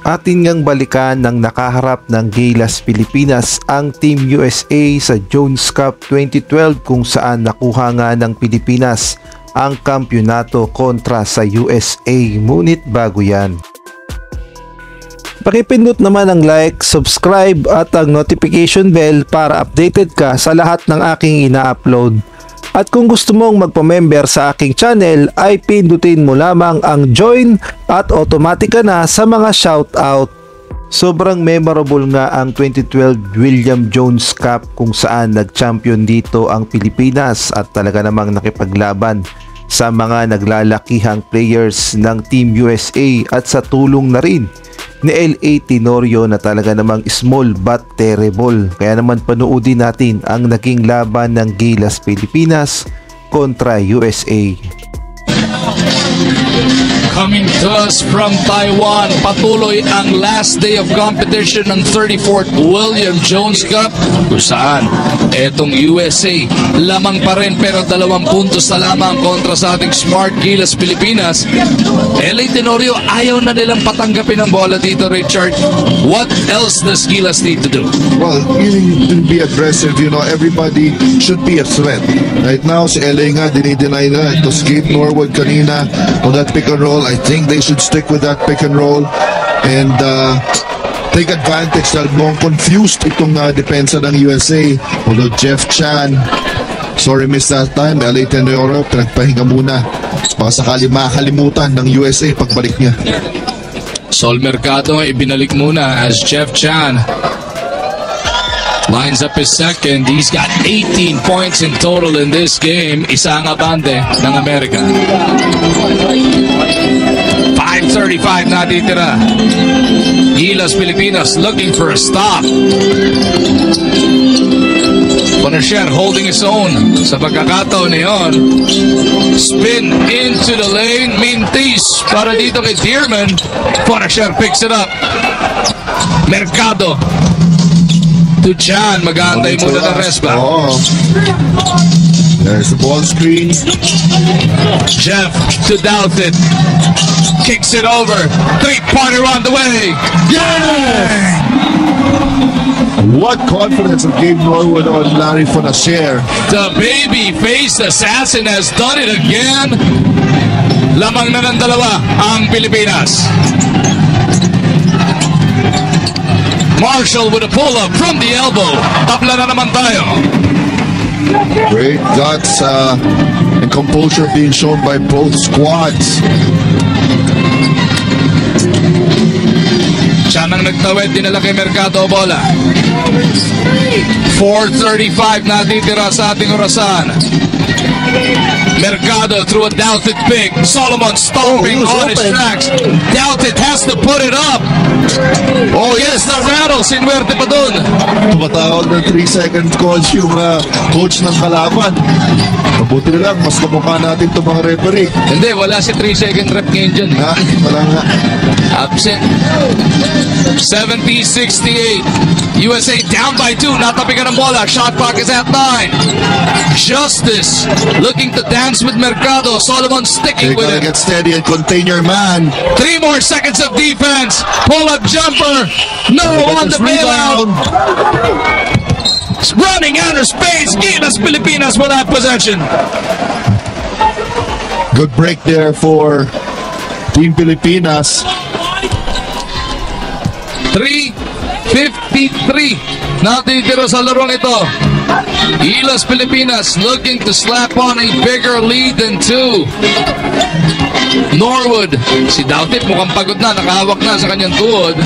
Atin ngang balikan ng nakaharap ng Gilas Pilipinas ang Team USA sa Jones Cup 2012 kung saan nakuha nga ng Pilipinas ang kampyonato kontra sa USA. Ngunit bago yan, pakipindot naman ang like, subscribe at ang notification bell para updated ka sa lahat ng aking ina-upload. At kung gusto mong magpa-member sa aking channel ay pindutin mo lamang ang join at automatic ka na sa mga shoutout. Sobrang memorable nga ang 2012 William Jones Cup kung saan nag-champion dito ang Pilipinas at talaga namang nakipaglaban sa mga naglalakihang players ng Team USA at sa tulong na rin ni L.A. Tenorio na talaga namang small but terrible. Kaya naman panoodin natin ang naging laban ng Gilas Pilipinas kontra USA. Coming to us from Taiwan, patuloy ang last day of competition ng 34th William Jones Cup kung saan etong USA lamang pa rin pero 2 puntos na lamang kontra sa ating Smart Gilas Pilipinas. L.A. Tenorio, ayaw na nilang patanggapin ang bola dito, Richard. What else does Gilas need to do? Well, you need to be aggressive. You know, everybody should be a threat. Right now, si LA nga, dinideny na. Ito si Gabe Norwood kanina on that pick and roll. I think they should stick with that pick and roll and take advantage dahil mong confused itong depensa ng USA. Although Jeff Chan, sorry miss that time, LA Tenorio, pinagpahinga muna. Baka sakali makakalimutan ng USA pagbalik niya. Sol Mercado ibinalik muna as Jeff Chan lines up his second. He's got 18 points in total in this game. Isa ang abante ng Amerika. 5:35 na titira. Gilas Pilipinas looking for a stop. Bonasher holding his own sa pagkakataon na yun. Spin into the lane. Mintis para dito kay Dearman. Bonasher picks it up. Mercado to Chan. Mag-aantay muna ng respa. There's the ball screen. Jeff to Douthit. Kicks it over. 3-pointer on the way. Yeah! What confidence of Gabe Norwood on Larry Fonacier. The baby-faced assassin has done it again. Lamang na ng 2 ang Pilipinas. Marshall with a pull-up from the elbow. Tapla na naman tayo. Great guts and composure being shown by both squads. Siya nang nagtawid, dinala kay Mercado bola. 4:35 na titira sa ating orasan. Mercado through a Douthit pick. Solomon stomping on his tracks. Douthit has to put it up. Oh yes, the rattle. Sinwerte pa dun. Tumatawag ng 3-second calls yung coach ng kalaban. Mabuti na lang, mas kamukha natin itong mga referee. Hindi, wala si 3-second rep ngayon dyan. Wala nga. Absent. 70-68. USA down by 2. Natapigan ng bola. Shot clock is at 9. Justice looking to dance with Mercado. Solomon sticking with it. Get steady and contain your man. 3 more seconds of defense. Pull-up jumper. No on the bailout. Running out of space. Gilas Pilipinas will have possession. Good break there for Team Pilipinas. 3:53 natitira sa larong ito. Gilas Pilipinas looking to slap on a bigger lead than 2. Norwood, si Douthit mukhang pagod na, nakahawak na sa kanyang tuhod.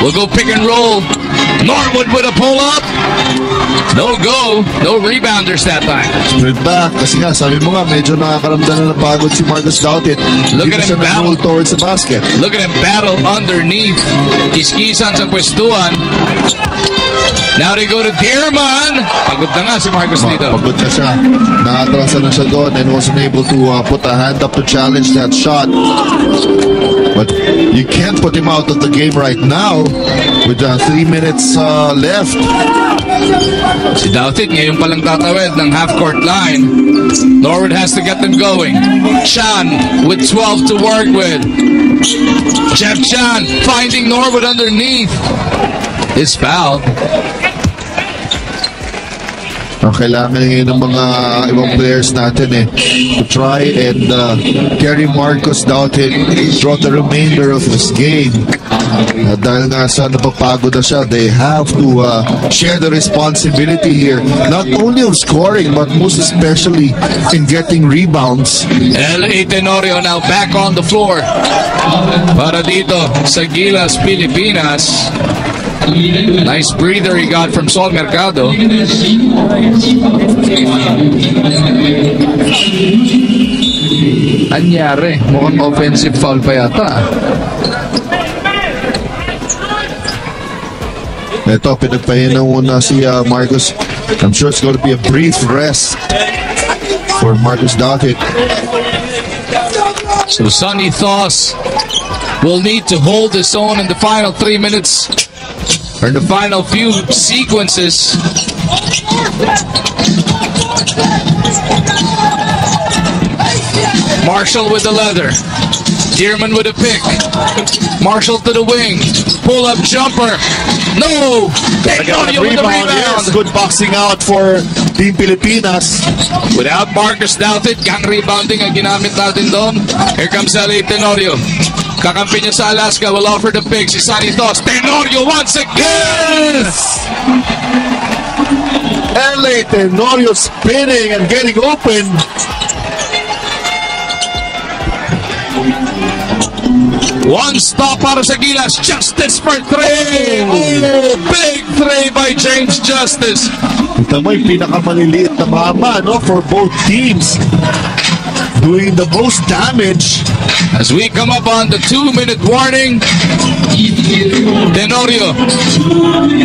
We'll go pick and roll. Norwood with a pull-up. No go, no rebounders that time. Straight back, kasi nga, sabi mo nga, medyo nakakaramdam na pagod si Marcus Douthit. Look at him battle towards the basket. Look at him battle underneath. Kiskisan sa pwestuhan. Now they go to Dearman. Pagod na nga si Marcus dito. Pagod na siya. Nakatrasa na siya doon and wasn't able to put a hand up to challenge that shot. But you can't put him out of the game right now with 3 minutes left. Si Douthit ngayon palang tatawid ng half-court line. Norwood has to get them going. Chan with 12 to work with. Jeff Chan finding Norwood underneath. Is fouled. Kailangan ngayon ng mga ibang players natin to try and carry Marcus Douthit throughout the remainder of this game. Dahil nga sa napapagod na siya, they have to share the responsibility here, not only of scoring but most especially in getting rebounds. L.A. Tenorio now back on the floor para dito sa Gilas, Pilipinas. Nice breather he got from Sol Mercado. Anyari, mukhang offensive foul pa yata. Ito, pinagpahinga muna si Marcus. I'm sure it's going to be a brief rest for Marcus Douthit. So Sonny Thoss will need to hold his own in the final 3 minutes. Or the final few sequences. Marshall with the leather. Dearman with a pick. Marshall to the wing. Pull-up jumper. No! Tenorio with the rebound. Yes, good boxing out for Team Pilipinas. Without Marcus Douthit, gang rebounding ang ginamit natin doon. Here comes L.A. Tenorio. Kakampi niya sa Alaska, will offer the pick. Si Sonny Thoss. Tenorio once again! Yes! L.A. Tenorio spinning and getting open. One stop para sa Gilas. Justice for three! Oh, big three by James Justice. Ito mo yung pinakamaliliit na mama, no, for both teams. Doing the most damage. As we come up on the 2-minute warning, Tenorio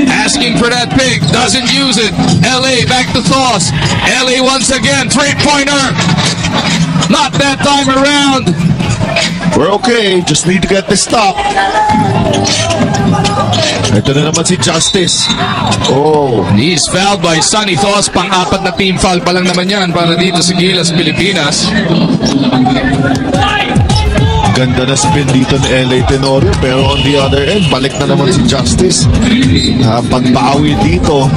asking for that pick, doesn't use it. LA back to Thoss. LA once again, three-pointer. Not that time around. We're okay, just need to get the stop. Ito na naman si Justice. Oh, he's fouled by Sonny Thoss. Pang-apat na team foul pa lang naman yan para dito sa Gilas, Pilipinas. ganda na spin dito ni L.A. Tenorio, pero on the other end, balik na naman si Justice. Pagbawi dito.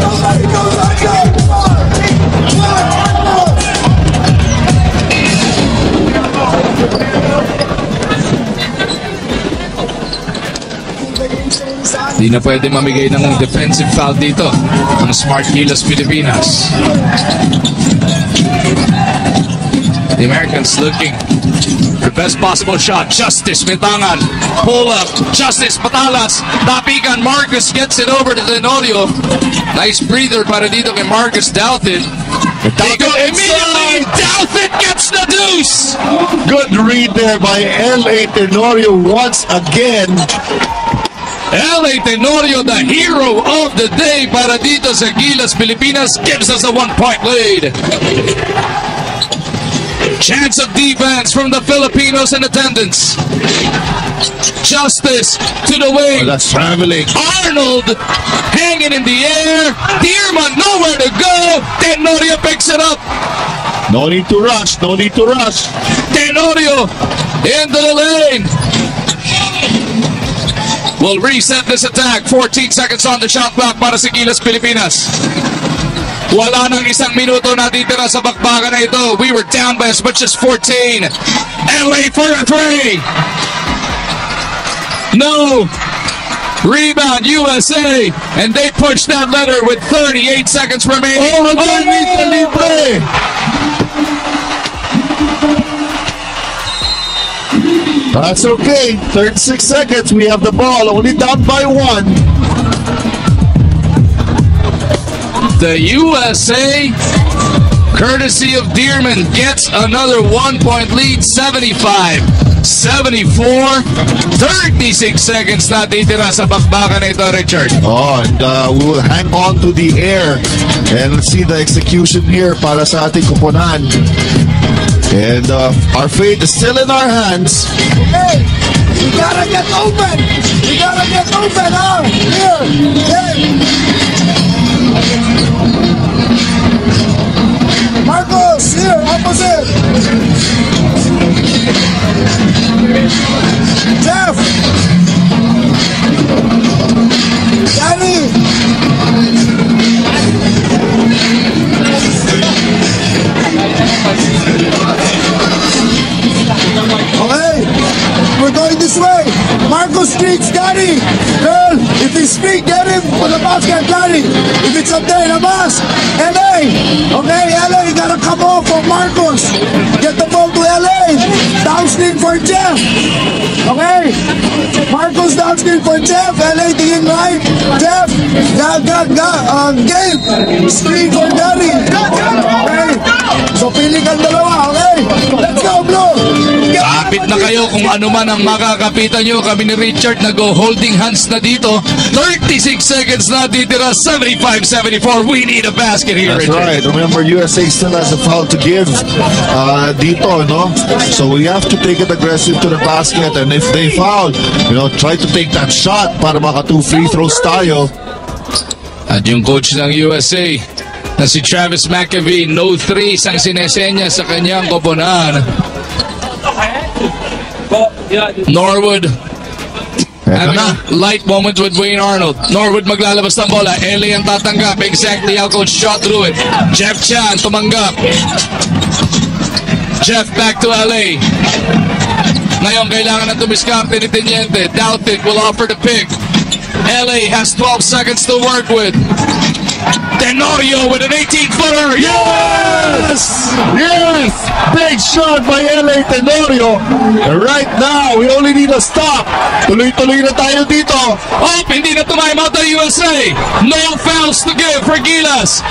Di na pwede mamigay ng defensive foul dito ang Smart Gilas Pilipinas. The Americans looking for the best possible shot. Justice, Mintangan, pull up. Justice, Patalas, tapikan. Marcus gets it over to Tenorio. Nice breather para dito kay Marcus Douthit. They go immediately. Douthit gets the deuce. Good read there by L.A. Tenorio once again. L.A. Tenorio, the hero of the day para dito sa Gilas, Pilipinas, gives us a 1-point lead. Chance of defense from the Filipinos in attendance. Justice to the wing. That's traveling. Arnold hanging in the air. Dearman nowhere to go. Tenorio picks it up. No need to rush. No need to rush. Tenorio into the lane. We'll reset this attack. 14 seconds on the shot clock para sa Gilas, Pilipinas. Wala nang isang minuto natitira sa bakbakan na ito. We were down by as much as 14. LA for a three. No. Rebound USA. And they push that letter with 38 seconds remaining. Oh, underneath the libre. That's okay. 36 seconds. We have the ball. Only down by 1. The USA, courtesy of Dearman, gets another 1-point lead. 75-74. 36 seconds natitira sa bakbakan na ito, Richard. Oh, and we will hang on to the air. And let's see the execution here para sa ating kuponan. And our fate is still in our hands. Hey, you gotta get open. You gotta get open, huh? Here. Hey. Joseph. Jeff. Danny. Okay, we're going this way. Marcos streaks Danny. Girl, if he streak, get him for the basket, Danny. If it's up there, labas. LA. Okay, LA, you gotta come off for Marcos. Get the ball to LA. Downscreen for Jeff. Okay, Marcos downscreen for Jeff. LA tingin right. Jeff, game. Screen for Danny. Okay, so pili kang dalawa. Okay, let's go, Blue. Kapit na kayo kung ano man ang makakapitan nyo. Kami ni Richard nag-holding hands na dito. 36 seconds na ditira. 75-74. We need a basket here, That's Richard. right. Remember, USA still has a foul to give dito, no? So we have to take it aggressive to the basket, and if they foul, try to take that shot para maka 2 free throws tayo. At yung coach ng USA na si Travis McAvee, no threes ang sinesenya sa kanyang koponan. Norwood having a light moment with Wayne Arnold. Norwood maglalabas ng bola. LA ang tatanggap. Exactly how coach shot through it. Jeff Chan tumanggap. Jeff back to LA. Ngayon kailangan na tumiskap ni Teniente. Doughton will offer the pick. LA has 12 seconds to work with. Tenorio with an 18-footer. Yes! Yes! Big shot by LA Tenorio. And right now, we only need a stop. Tuloy-tuloy na tayo dito. Oh, hindi na tumimeout ang USA. No fouls to give for Gilas.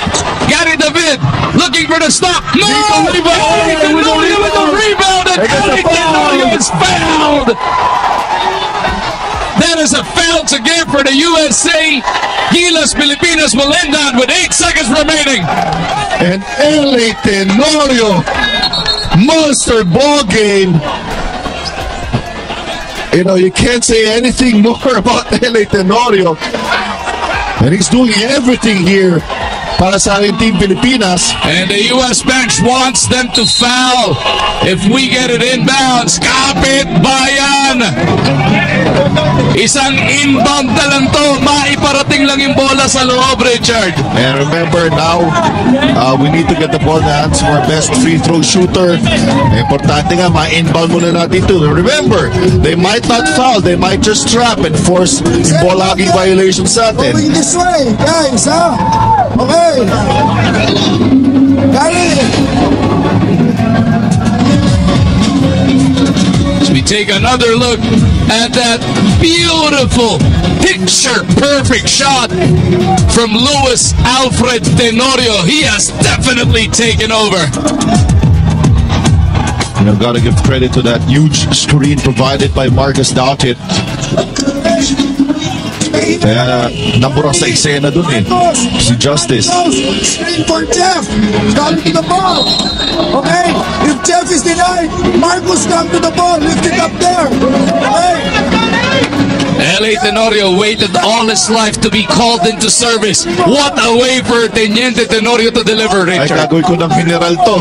Gary David looking for the stop. No! Tenorio with the rebound. And LA Tenorio is fouled. That is a foul to give for the USA. Gilas Pilipinas will end on with 8 seconds remaining. And LA Tenorio, monster ball game. You can't say anything more about LA Tenorio. And he's doing everything here para sa ating Team Pilipinas. And the US bench wants them to foul. If we get it inbounds, kapit bayan. Isang inbound na lang to. Maiparating lang yung bola sa loob, Richard. And remember now, we need to get the ball in the hands of our best free throw shooter. Importante nga, ma-inbound muna natin ito. Remember, they might not foul, they might just trap and force yung ball hogging violations sa atin. Going this way, guys, ha? Okay. Gary. We take another look at that beautiful, picture-perfect shot from Luis Alfred Tenorio. He has definitely taken over. I've got to give credit to that huge screen provided by Marcus Doughton. Kaya nabura sa eksena dun si Justice. Screen for Jeff. Come to the ball. Okay. If Jeff is denied, Marcus come to the ball. Lift it up there. Okay. LA Tenorio waited all his life to be called into service. What a way for Teniente Tenorio to deliver, Ay, Richard. kagoy ko ng general to.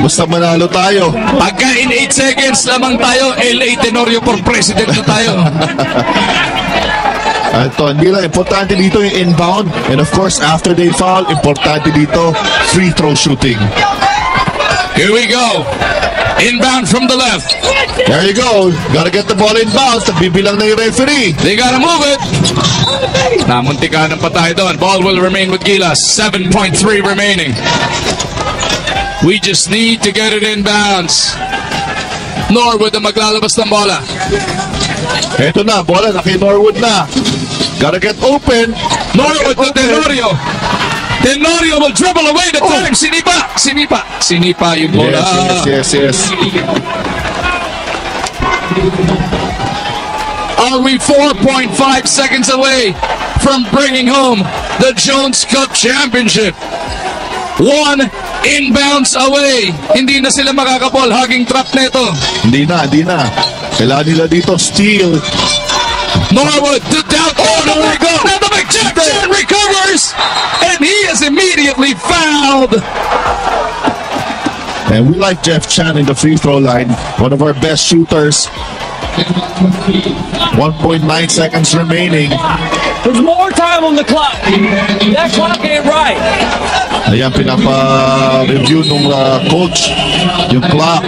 Basta manalo tayo. Pagka in 8 seconds lamang tayo, LA Tenorio for president na tayo. Ito, hindi lang. Importante dito yung inbound. And of course, after they foul, importante dito, free throw shooting. Here we go. Inbound from the left. There you go. Gotta get the ball inbound. Bibilang na yung referee. They gotta move it. Namuntikanan pa tayo doon. Ball will remain with Gilas. 7.3 remaining. We just need to get it inbounds. Norwood ang maglalabas ng bola. Eto na, bola na kay Norwood na. Gotta get open. Norwood to Tenorio. Tenorio will dribble away the time. Sinipa yung bola. Yes. Are we 4.5 seconds away from bringing home the Jones Cup Championship? 1 inbounds away. Hindi na sila makakaball. Hugging trap neto. Hindi na. Kailangan nila dito, steal. Norwood to Doughton. Oh, there we go. Now the big Jeff Chan recovers. And he is immediately fouled. And we like Jeff Chan in the free throw line, one of our best shooters. 1.9 seconds remaining. There's more time on the clock. That clock ain't right. Ayan, pinapa-review nung coach yung clock.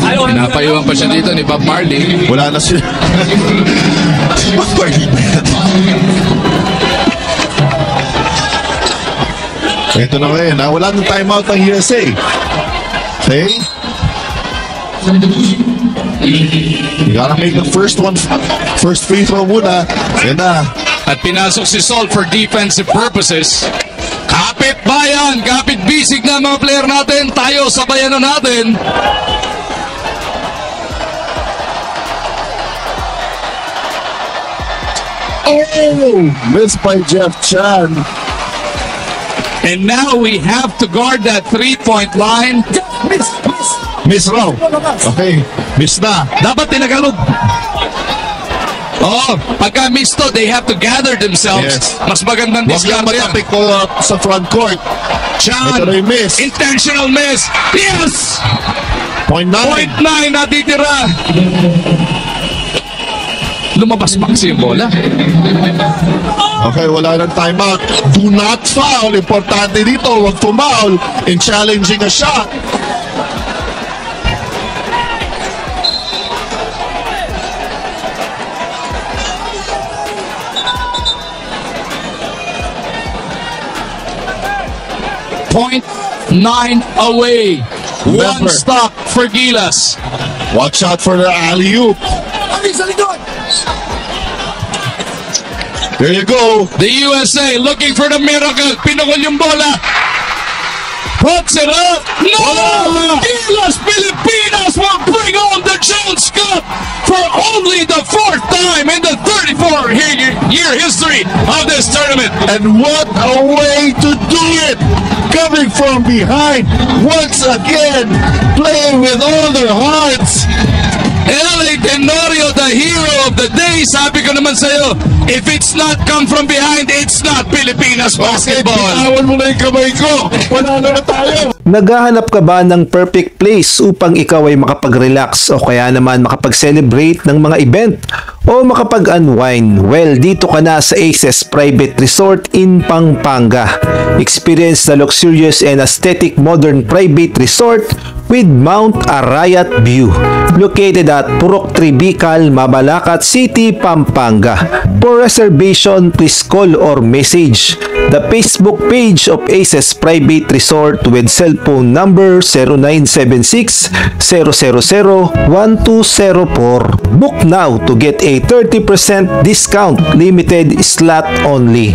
I don't have Napayuhan pa siya dito ni Bob Marley. Wala na siya. Bob Marley ba yan? Ito na ngayon, wala nang timeout ng USA. Okay? You gotta make the first free throw muna. Yan na. At pinasok si Salt for defensive purposes. Kapit bayan, kapit bisig na mga player natin. Tayo, sabayan na natin. Oh! Missed by Jeff Chan. And now we have to guard that three-point line. Miss raw. Okay, miss na. Dapat tinagalog. Oh, pagka miss to, they have to gather themselves. Yes. Mas magandang Huwag lang discard yan. matapik ko sa front court. Chan, Ito na yung miss. intentional miss. Yes! Point 9. 0.9 natitira. Lumabas pa kasi yung bola. Okay, wala nang timeout. Do not foul. Importante dito, huwag pumaul in challenging a shot. .9 away. One Remember. stop for Gilas. Watch out for the alley-oop. There you go. The USA looking for the miracle. Pinukol yung bola. Puts it up. No! Gilas Pilipinas will bring on the Jones Cup for only the fourth time in the 34-year history of this tournament. And what a way to do it! Coming from behind, once again, playing with all their hearts. LA Tenorio, the hero of the day. Sabi ko naman sa'yo, if it's not come from behind, it's not Pilipinas basketball. Bitawan mo na yung kamay ko. Wala na tayo. Naghahanap ka ba ng perfect place upang ikaw ay makapag-relax o kaya naman makapag-celebrate ng mga event o makapag-unwind? Well, dito ka na sa Aces Private Resort in Pampanga. Experience the luxurious and aesthetic modern private resort with Mount Arayat view. Located at Purok 3 Bicol, Mabalacat City, Pampanga. For reservation, please call or message the Facebook page of Aces Private Resort with cell phone number 0976-000-1204. Book now to get a 30% discount. Limited slot only.